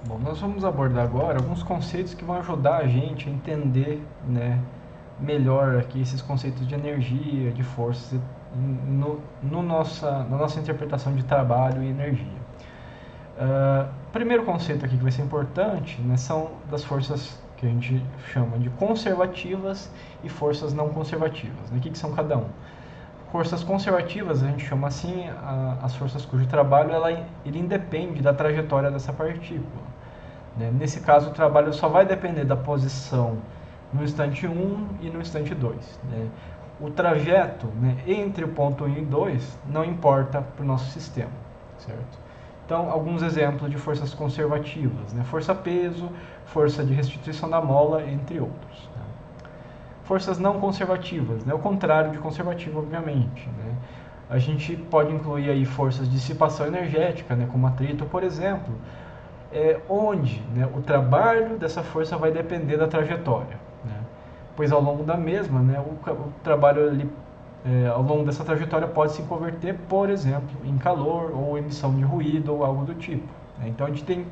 Bom, nós vamos abordar agora alguns conceitos que vão ajudar a gente a entender, né, melhor aqui esses conceitos de energia, de forças na nossa interpretação de trabalho e energia. Primeiro conceito aqui que vai ser importante, né, são das forças que a gente chama de conservativas e forças não conservativas. Né? O que são cada um? Forças conservativas, a gente chama assim as forças cujo trabalho ele independe da trajetória dessa partícula. Né? Nesse caso, o trabalho só vai depender da posição no instante 1 e no instante 2. Né? O trajeto, né, entre o ponto 1 e 2 não importa para o nosso sistema, certo? Então, alguns exemplos de forças conservativas, né? Força-peso, força de restituição da mola, entre outros. Né? Forças não conservativas, né? O contrário de conservativo, obviamente. Né? A gente pode incluir aí forças de dissipação energética, né? Como atrito, por exemplo, onde, né, o trabalho dessa força vai depender da trajetória. Né? Pois ao longo da mesma, né, o trabalho ali, ao longo dessa trajetória pode se converter, por exemplo, em calor ou emissão de ruído ou algo do tipo. Né? Então a gente tem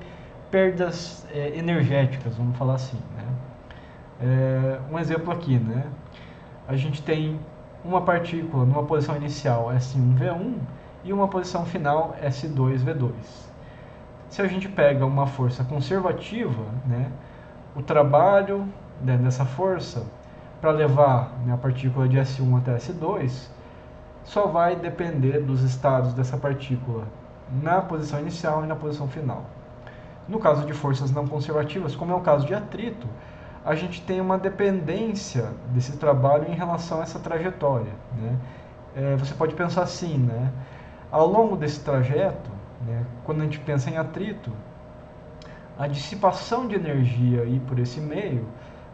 perdas energéticas, vamos falar assim. Né? Um exemplo aqui, né? A gente tem uma partícula numa posição inicial S1V1 e uma posição final S2V2. Se a gente pega uma força conservativa, né, o trabalho, né, dessa força para levar, né, a partícula de S1 até S2 só vai depender dos estados dessa partícula na posição inicial e na posição final. No caso de forças não conservativas, como é o caso de atrito, a gente tem uma dependência desse trabalho em relação a essa trajetória. Né? Você pode pensar assim, né? Ao longo desse trajeto, né, quando a gente pensa em atrito, a dissipação de energia aí por esse meio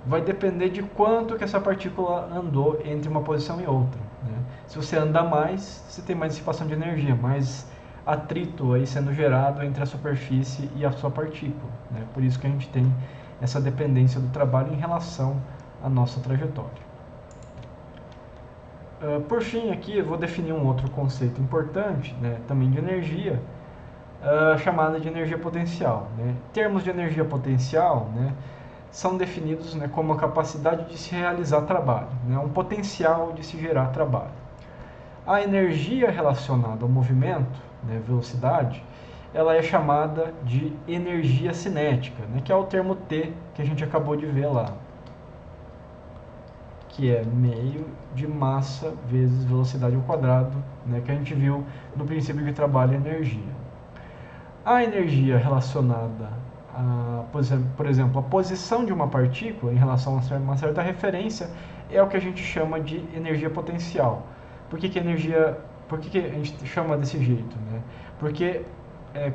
vai depender de quanto que essa partícula andou entre uma posição e outra. Né? Se você anda mais, você tem mais dissipação de energia, mais atrito aí sendo gerado entre a superfície e a sua partícula. Né? Por isso que a gente tem essa dependência do trabalho em relação à nossa trajetória. Por fim, aqui eu vou definir um outro conceito importante, né, também de energia, chamada de energia potencial. Né? Termos de energia potencial, né, são definidos, né, como a capacidade de se realizar trabalho, né, um potencial de se gerar trabalho. A energia relacionada ao movimento, né, velocidade, ela é chamada de energia cinética, né, que é o termo T que a gente acabou de ver lá, que é meio de massa vezes velocidade ao quadrado, né, que a gente viu no princípio de trabalho e energia. A energia relacionada a, por exemplo, a posição de uma partícula em relação a uma certa referência é o que a gente chama de energia potencial. Por que a gente chama desse jeito? Né? Porque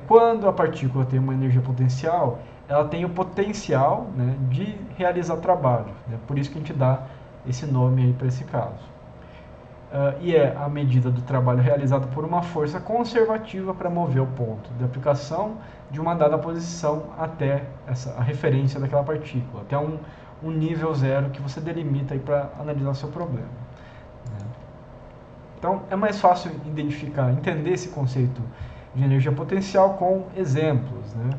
quando a partícula tem uma energia potencial, ela tem o potencial, né, de realizar trabalho. Né? Por isso que a gente dá esse nome aí para esse caso. E é a medida do trabalho realizado por uma força conservativa para mover o ponto de aplicação de uma dada posição até a referência daquela partícula, até um nível zero que você delimita para analisar o seu problema. Né? Então, é mais fácil entender esse conceito de energia potencial com exemplos. Né?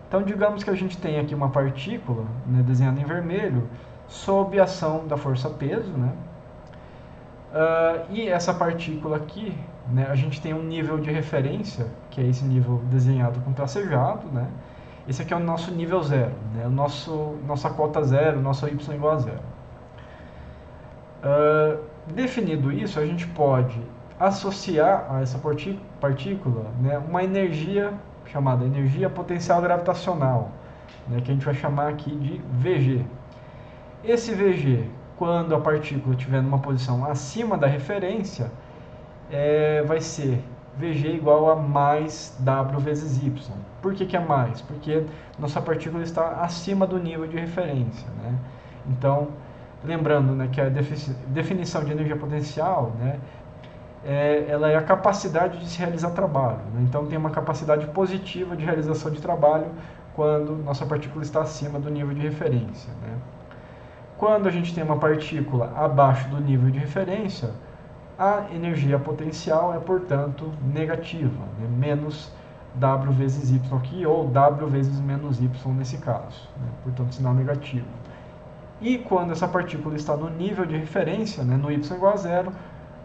Então, digamos que a gente tem aqui uma partícula, né, desenhada em vermelho, sob a ação da força peso, né? E essa partícula aqui, né, a gente tem um nível de referência, que é esse nível desenhado com tracejado, né? Esse aqui é o nosso nível zero, né? Nossa cota zero, nosso y igual a zero. Definido isso, a gente pode associar a essa partícula, né, uma energia chamada energia potencial gravitacional, né, que a gente vai chamar aqui de VG. Esse VG, quando a partícula estiver numa posição acima da referência, vai ser VG igual a mais W vezes Y. Por que é mais? Porque nossa partícula está acima do nível de referência. Né? Então, lembrando, né, que a definição de energia potencial, né, ela é a capacidade de se realizar trabalho. Né? Então, tem uma capacidade positiva de realização de trabalho quando nossa partícula está acima do nível de referência. Né? Quando a gente tem uma partícula abaixo do nível de referência, a energia potencial é, portanto, negativa, né? Menos W vezes Y aqui, ou W vezes menos Y nesse caso, né? Portanto, sinal negativo. E quando essa partícula está no nível de referência, né, no Y igual a zero,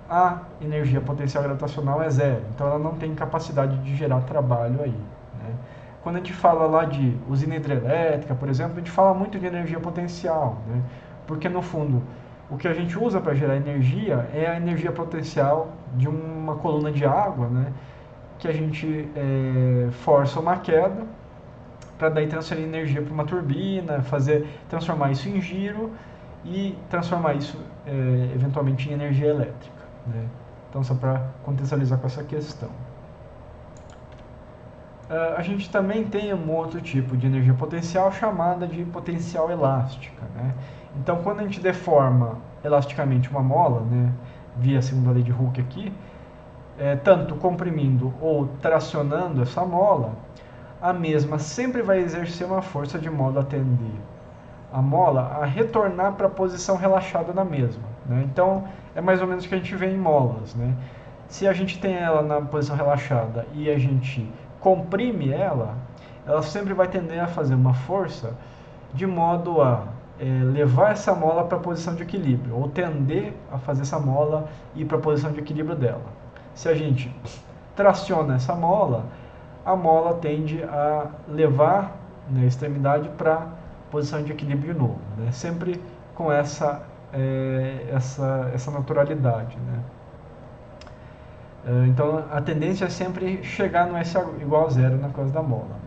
a energia potencial gravitacional é zero. Então ela não tem capacidade de gerar trabalho aí, né? Quando a gente fala lá de usina hidrelétrica, por exemplo, a gente fala muito de energia potencial, né? Porque no fundo o que a gente usa para gerar energia é a energia potencial de uma coluna de água, né? Que a gente força uma queda para daí transferir energia para uma turbina, transformar isso em giro e transformar isso eventualmente em energia elétrica, né? Então, só para contextualizar com essa questão. A gente também tem um outro tipo de energia potencial chamada de potencial elástica, né? Então, quando a gente deforma elasticamente uma mola, né, via a segunda lei de Hooke aqui, tanto comprimindo ou tracionando essa mola, a mesma sempre vai exercer uma força de modo a tender a mola a retornar para a posição relaxada na mesma, né? Então, é mais ou menos o que a gente vê em molas, né? Se a gente tem ela na posição relaxada e a gente comprime ela, ela sempre vai tender a fazer uma força de modo a levar essa mola para a posição de equilíbrio, ou tender a fazer essa mola ir para a posição de equilíbrio dela. Se a gente traciona essa mola, a mola tende a levar, né, a extremidade para a posição de equilíbrio novo, né? Sempre com essa naturalidade, né? Então a tendência é sempre chegar no S igual a zero na coisa da mola.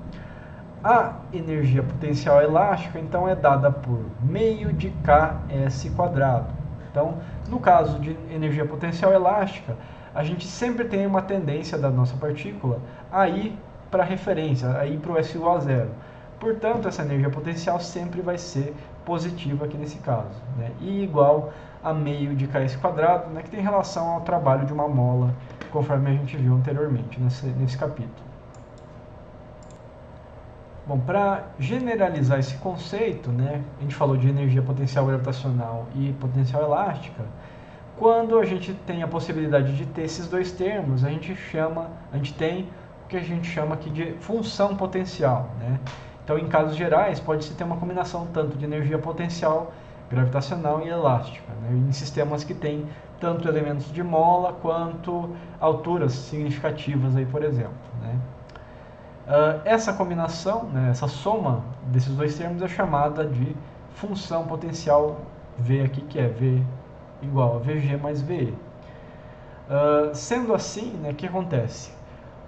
A energia potencial elástica então é dada por meio de Ks quadrado. Então, no caso de energia potencial elástica, a gente sempre tem uma tendência da nossa partícula a ir para a referência, a ir para o S igual a zero. Portanto, essa energia potencial sempre vai ser positiva aqui nesse caso, né? E igual a meio de Ks quadrado, né, que tem relação ao trabalho de uma mola, conforme a gente viu anteriormente nesse capítulo. Bom, para generalizar esse conceito, né, a gente falou de energia potencial gravitacional e potencial elástica. Quando a gente tem a possibilidade de ter esses dois termos, a gente tem o que a gente chama aqui de função potencial, né? Então, em casos gerais, pode-se ter uma combinação tanto de energia potencial gravitacional e elástica, né, em sistemas que têm tanto elementos de mola quanto alturas significativas, aí, por exemplo, né? Essa combinação, né, essa soma desses dois termos é chamada de função potencial V aqui, que é V igual a VG mais VE. Sendo assim, né, o que acontece?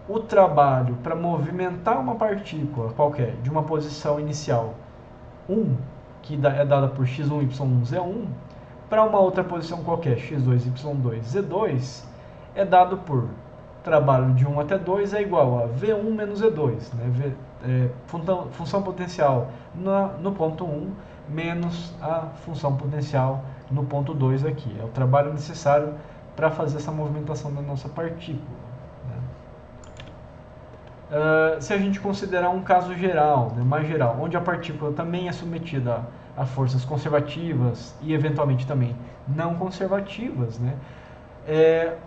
O trabalho para movimentar uma partícula qualquer de uma posição inicial 1, que é dada por x1, y1, z1, para uma outra posição qualquer, x2, y2, z2, é dado por trabalho de 1 até 2 é igual a V1 menos Z2, né? Função potencial no ponto 1 menos a função potencial no ponto 2 aqui. É o trabalho necessário para fazer essa movimentação da nossa partícula, né? Se a gente considerar um caso geral, né, mais geral, onde a partícula também é submetida a forças conservativas e eventualmente também não conservativas, né?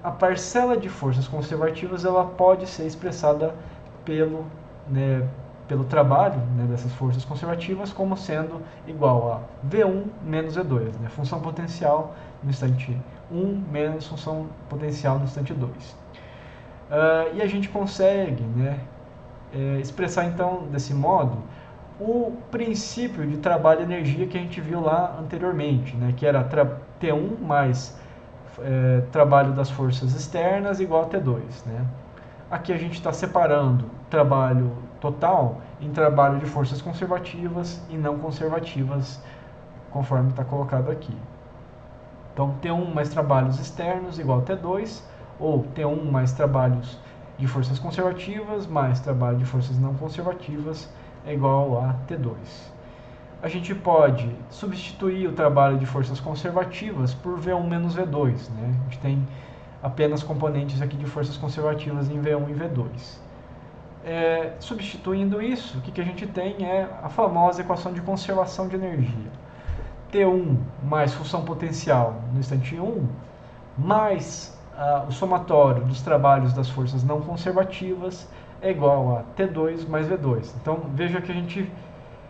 A parcela de forças conservativas ela pode ser expressada pelo trabalho, né, dessas forças conservativas como sendo igual a V1 menos V2, né, função potencial no instante 1 menos função potencial no instante 2. E a gente consegue, né, expressar então desse modo o princípio de trabalho e energia que a gente viu lá anteriormente, né, que era T1 mais trabalho das forças externas igual a T2, né? Aqui a gente está separando trabalho total em trabalho de forças conservativas e não conservativas, conforme está colocado aqui. Então, T1 mais trabalhos externos igual a T2, ou T1 mais trabalhos de forças conservativas mais trabalho de forças não conservativas é igual a T2. A gente pode substituir o trabalho de forças conservativas por V1 menos V2, né? A gente tem apenas componentes aqui de forças conservativas em V1 e V2. Substituindo isso, o que a gente tem é a famosa equação de conservação de energia. T1 mais função potencial no instante 1, mais o somatório dos trabalhos das forças não conservativas é igual a T2 mais V2. Então veja que a gente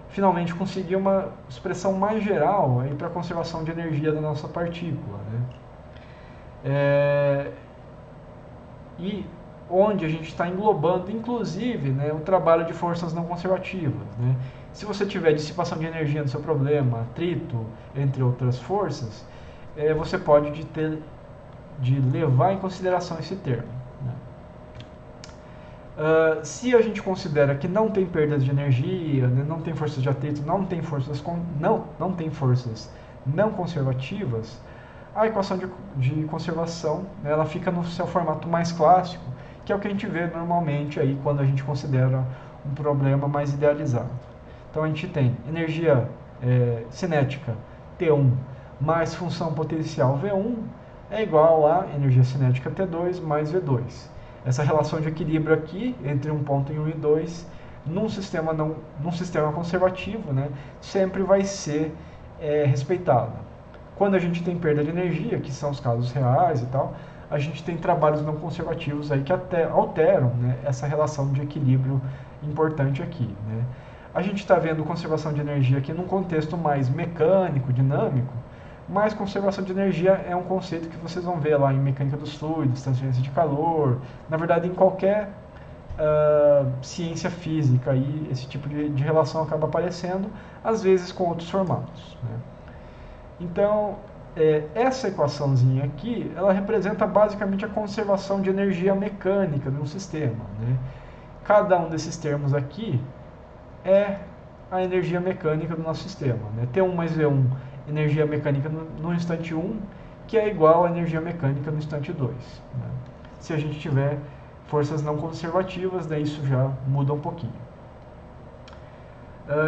finalmente conseguiu uma expressão mais geral para a conservação de energia da nossa partícula, né? E onde a gente está englobando, inclusive, né, o trabalho de forças não conservativas, né? Se você tiver dissipação de energia no seu problema, atrito, entre outras forças, você pode de levar em consideração esse termo, né? Se a gente considera que não tem perdas de energia, né, não tem forças de atrito, não tem forças não conservativas, a equação de conservação, né, ela fica no seu formato mais clássico, que é o que a gente vê normalmente aí quando a gente considera um problema mais idealizado. Então a gente tem energia cinética T1 mais função potencial V1 é igual a energia cinética T2 mais V2. Essa relação de equilíbrio aqui entre um ponto em 1 e 2 num sistema conservativo, né, sempre vai ser respeitada. Quando a gente tem perda de energia, que são os casos reais e tal, a gente tem trabalhos não conservativos aí que até alteram, né, essa relação de equilíbrio importante aqui, né. A gente está vendo conservação de energia aqui num contexto mais mecânico, dinâmico, mas conservação de energia é um conceito que vocês vão ver lá em mecânica dos fluidos, transferência de calor, na verdade em qualquer ciência física, aí esse tipo de relação acaba aparecendo, às vezes com outros formatos, né. Então, essa equaçãozinha aqui, ela representa basicamente a conservação de energia mecânica de um sistema, né. Cada um desses termos aqui é a energia mecânica do nosso sistema, né. T1 mais V1, energia mecânica no instante 1, que é igual à energia mecânica no instante 2. Né. Se a gente tiver forças não conservativas, daí isso já muda um pouquinho.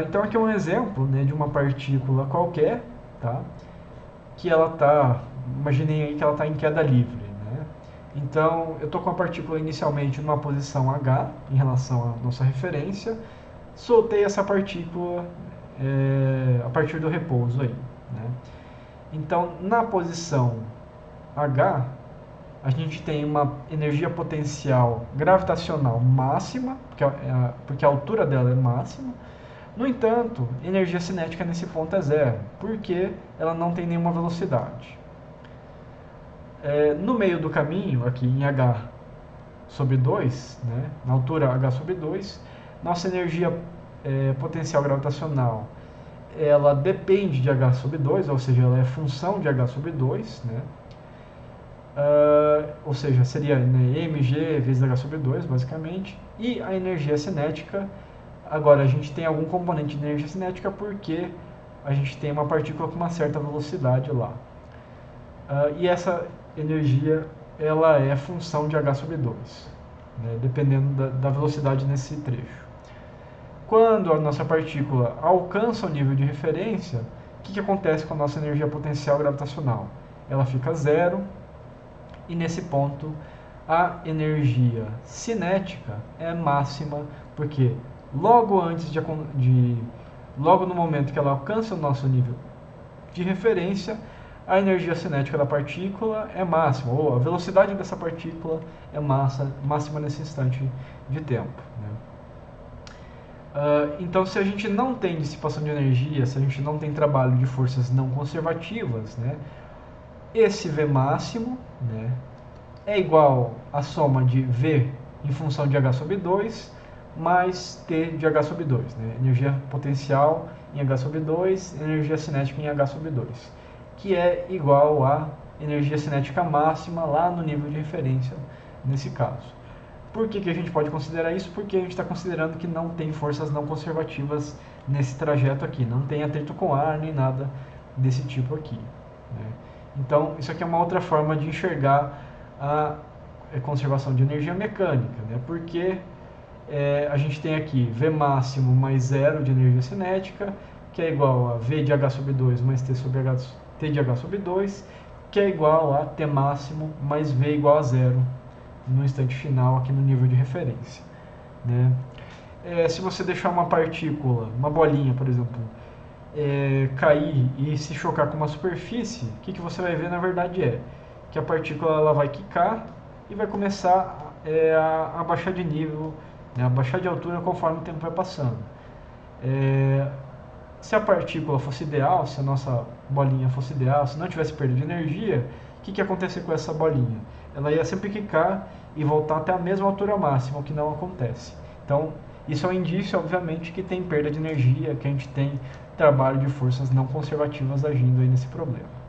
Então aqui é um exemplo, né, de uma partícula qualquer, tá? Que ela está, imaginem aí que ela está em queda livre, né? Então eu estou com a partícula inicialmente numa posição H em relação à nossa referência, soltei essa partícula a partir do repouso aí, né? Então na posição H a gente tem uma energia potencial gravitacional máxima, porque a altura dela é máxima. No entanto, energia cinética nesse ponto é zero, porque ela não tem nenhuma velocidade. No meio do caminho, aqui em H sobre 2, né, na altura H sobre 2, nossa energia potencial gravitacional ela depende de H sobre 2, ou seja, ela é função de H sobre 2, né? Ou seja, seria, né, mg vezes H sobre 2, basicamente, e a energia cinética. Agora, a gente tem algum componente de energia cinética porque a gente tem uma partícula com uma certa velocidade lá. E essa energia ela é função de H sobre 2, né, dependendo da velocidade nesse trecho. Quando a nossa partícula alcança o nível de referência, o que acontece com a nossa energia potencial gravitacional? Ela fica zero, e nesse ponto a energia cinética é máxima, porque logo no momento que ela alcança o nosso nível de referência, a energia cinética da partícula é máxima, ou a velocidade dessa partícula é máxima nesse instante de tempo, né? Então, se a gente não tem dissipação de energia, se a gente não tem trabalho de forças não conservativas, né, esse V máximo, né, é igual à soma de V em função de H sobre 2 mais T de H sobre 2. Né? Energia potencial em H sobre 2, energia cinética em H sobre 2. Que é igual à energia cinética máxima lá no nível de referência, nesse caso. Por que a gente pode considerar isso? Porque a gente está considerando que não tem forças não conservativas nesse trajeto aqui. Não tem atrito com ar, nem nada desse tipo aqui, né? Então, isso aqui é uma outra forma de enxergar a conservação de energia mecânica, né? Porque a gente tem aqui V máximo mais zero de energia cinética, que é igual a V de H sobre 2 mais T de H sobre 2, que é igual a T máximo mais V igual a zero no instante final aqui no nível de referência, né? Se você deixar uma partícula, uma bolinha, por exemplo, cair e se chocar com uma superfície, o que você vai ver na verdade que a partícula ela vai quicar e vai começar a baixar de nível né? Baixar de altura conforme o tempo vai passando. Se a partícula fosse ideal, se a nossa bolinha fosse ideal, se não tivesse perda de energia, o que ia acontecer com essa bolinha? Ela ia sempre quicar e voltar até a mesma altura máxima, o que não acontece. Então, isso é um indício, obviamente, que tem perda de energia, que a gente tem trabalho de forças não conservativas agindo aí nesse problema.